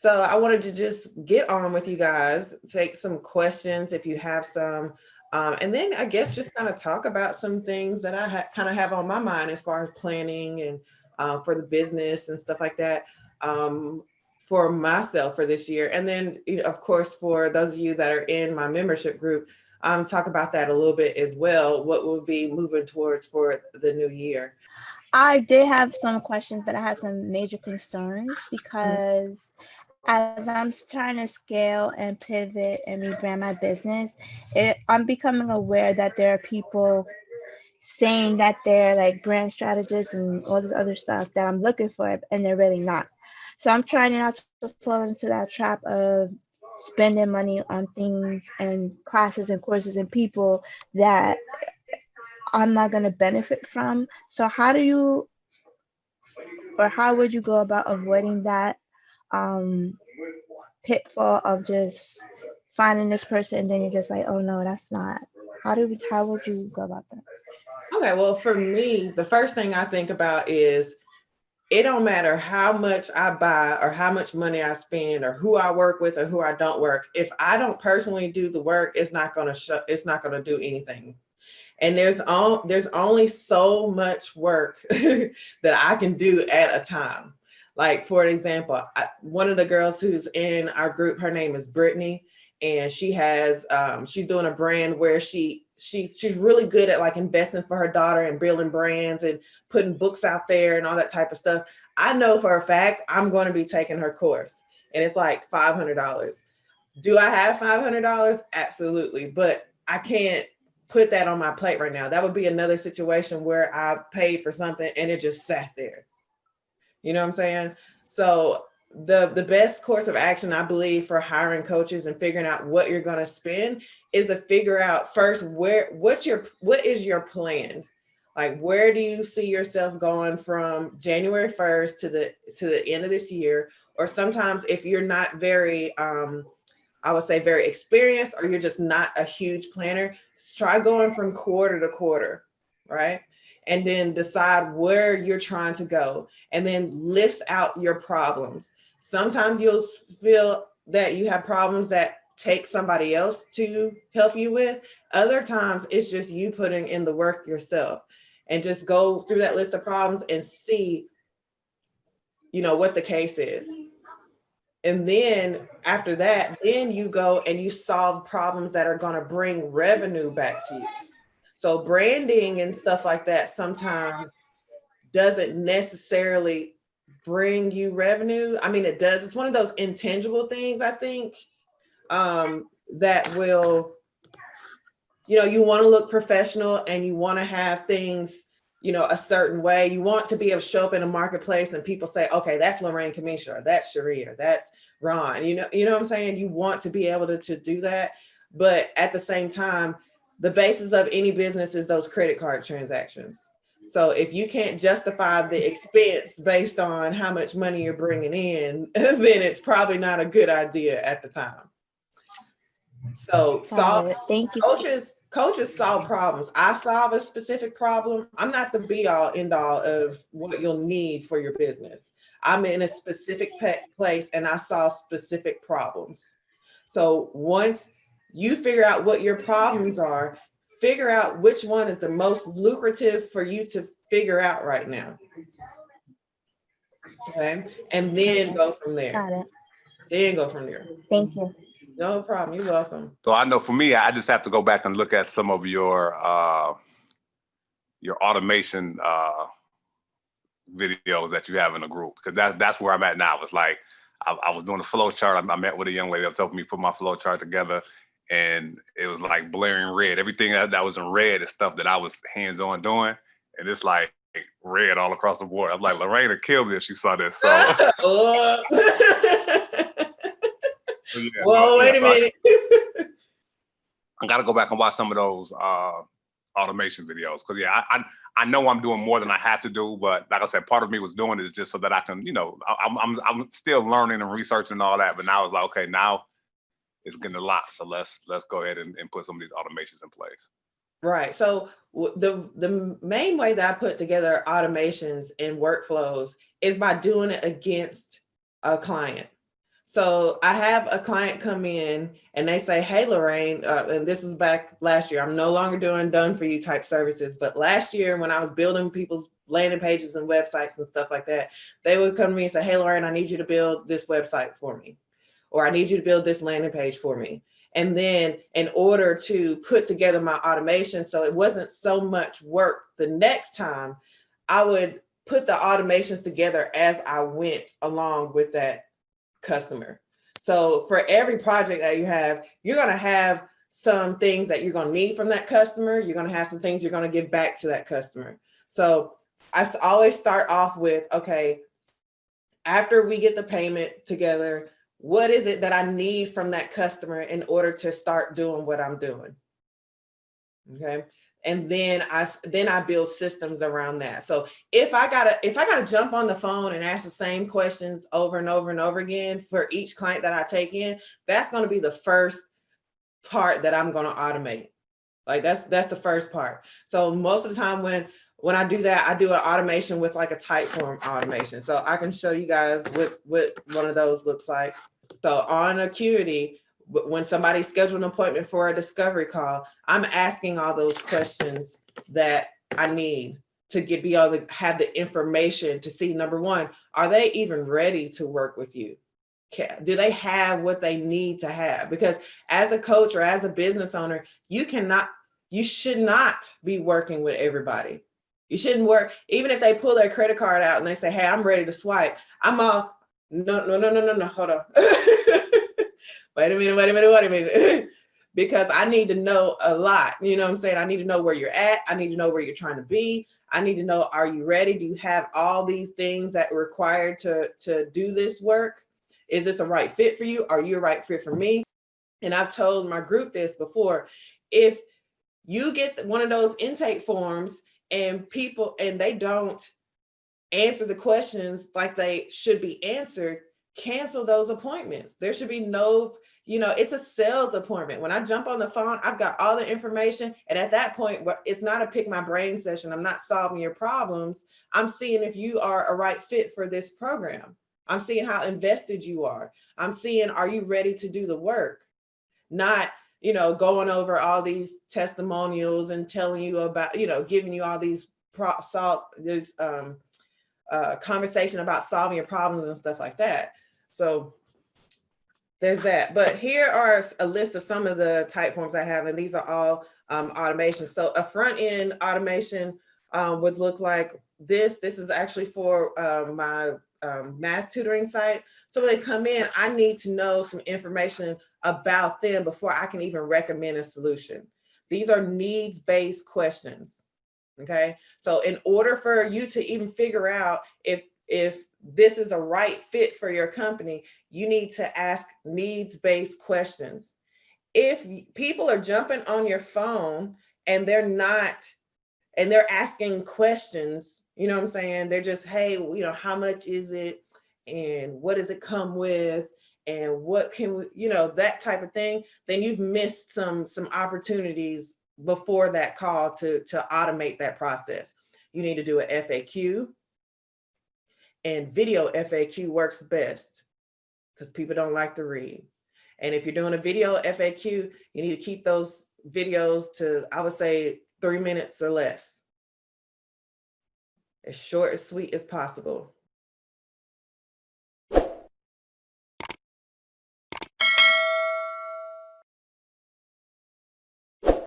So I wanted to just get on with you guys, take some questions if you have some, and then I guess just kind of talk about some things that I kind of have on my mind as far as planning and for the business and stuff like that for myself for this year. And then, of course, for those of you that are in my membership group, talk about that a little bit as well. What we'll be moving towards for the new year. I did have some questions, but I had some major concerns Mhm. because as I'm trying to scale and pivot and rebrand my business, I'm becoming aware that there are people saying that they're like brand strategists and all this other stuff that I'm looking for, and they're really not. So I'm trying not to fall into that trap of spending money on things and classes and courses and people that I'm not going to benefit from. So how do you, or how would you go about avoiding that um, pitfall of just finding this person and then you're just like, oh no, that's not. How would you go about that? Okay, well, for me, the first thing I think about is it don't matter how much I buy or how much money I spend or who I work with or who I don't work. If I don't personally do the work, it's not going to it's not going to do anything. And there's only so much work that I can do at a time. Like for example, one of the girls who's in our group, her name is Brittany, and she's doing a brand where she's really good at like investing for her daughter and building brands and putting books out there and all that type of stuff. I know for a fact I'm going to be taking her course, and it's like $500. Do I have $500? Absolutely, but I can't put that on my plate right now. That would be another situation where I paid for something and it just sat there. You know what I'm saying? So the best course of action, I believe, for hiring coaches and figuring out what you're going to spend is to figure out first what is your plan? Like where do you see yourself going from January 1st to the end of this year? Or sometimes if you're not very I would say very experienced, or you're just not a huge planner, try going from quarter to quarter, right? And then decide where you're trying to go and then list out your problems. Sometimes you'll feel that you have problems that take somebody else to help you with. Other times it's just you putting in the work yourself, and just go through that list of problems and see, what the case is. And then after that, then you go and you solve problems that are going to bring revenue back to you. So branding and stuff like that sometimes doesn't necessarily bring you revenue. I mean, it does. It's one of those intangible things, I think, that will, you want to look professional and you want to have things, a certain way. You want to be able to show up in a marketplace and people say, okay, that's Lorraine Kamesha, or that's Cherie, or that's Ron. You know what I'm saying? You want to be able to do that. But at the same time, the basis of any business is those credit card transactions. So if you can't justify the expense based on how much money you're bringing in, then it's probably not a good idea at the time. So Got solve it. Thank you. coaches solve problems. I solve a specific problem. I'm not the be all end all of what you'll need for your business. I'm in a specific place and I solve specific problems. So once you figure out what your problems are, figure out which one is the most lucrative for you to figure out right now. Okay. And then Okay. go from there. Got it. Then go from there. Thank you. No problem. You're welcome. So I know for me, I just have to go back and look at some of your automation videos that you have in the group, because that's where I'm at now. It's like I was doing a flow chart. I met with a young lady that was helping me put my flow chart together, and it was like blaring red. Everything that was in red is stuff that I was hands-on doing, and it's like red all across the board. I'm like, Lorraine would kill me if she saw this. So, yeah, Whoa, wait a minute. I got to go back and watch some of those automation videos, because I know I'm doing more than I have to do, but like I said, part of me was doing this just so that I can, I'm still learning and researching and all that. But now it's like, okay, now it's getting a lot, so let's go ahead and put some of these automations in place. Right. So the main way that I put together automations and workflows is by doing it against a client. So I have a client come in and they say, hey, Lorraine, and this is back last year. I'm no longer doing done for you type services. But last year when I was building people's landing pages and websites and stuff like that, they would come to me and say, hey, Lorraine, I need you to build this website for me, or I need you to build this landing page for me. And then in order to put together my automation, so it wasn't so much work the next time, I would put the automations together as I went along with that customer. So for every project that you have, you're going to have some things that you're going to need from that customer. You're going to have some things you're going to give back to that customer. So I always start off with, okay, after we get the payment together, what is it that I need from that customer in order to start doing what I'm doing? Okay. And then I build systems around that. So if I gotta jump on the phone and ask the same questions over and over and over again for each client that I take in, that's going to be the first part that I'm going to automate. Like that's the first part. So most of the time when I do that, I do an automation with like a type form automation. So I can show you guys what one of those looks like. So on Acuity, when somebody scheduled an appointment for a discovery call, I'm asking all those questions that I need to be able to have the information to see, number one, are they even ready to work with you? Do they have what they need to have? Because as a coach or as a business owner, you should not be working with everybody. You shouldn't work, even if they pull their credit card out and they say, hey, I'm ready to swipe. No, hold on. Wait a minute. Because I need to know a lot. You know what I'm saying? I need to know where you're at. I need to know where you're trying to be. I need to know, are you ready? Do you have all these things that are required to do this work? Is this a right fit for you? Are you a right fit for me? And I've told my group this before. If you get one of those intake forms and they don't answer the questions like they should be answered, cancel those appointments. There should be no, it's a sales appointment. When I jump on the phone, I've got all the information. And at that point, it's not a pick my brain session. I'm not solving your problems. I'm seeing if you are a right fit for this program. I'm seeing how invested you are. I'm seeing, are you ready to do the work? Not, going over all these testimonials and telling you about, giving you all these conversation about solving your problems and stuff like that. So there's that. But here are a list of some of the type forms I have, and these are all automation. So a front end automation would look like this. This is actually for my math tutoring site. So when they come in, I need to know some information about them before I can even recommend a solution. These are needs-based questions. Okay. So in order for you to even figure out if this is a right fit for your company, you need to ask needs-based questions. If people are jumping on your phone and they're asking questions, you know what I'm saying? They're just, hey, how much is it? And what does it come with? And what can we, that type of thing, then you've missed some opportunities before that call to automate that process. You need to do an FAQ, and video FAQ works best because people don't like to read. And if you're doing a video FAQ, you need to keep those videos to, I would say, 3 minutes or less. As short, as sweet as possible.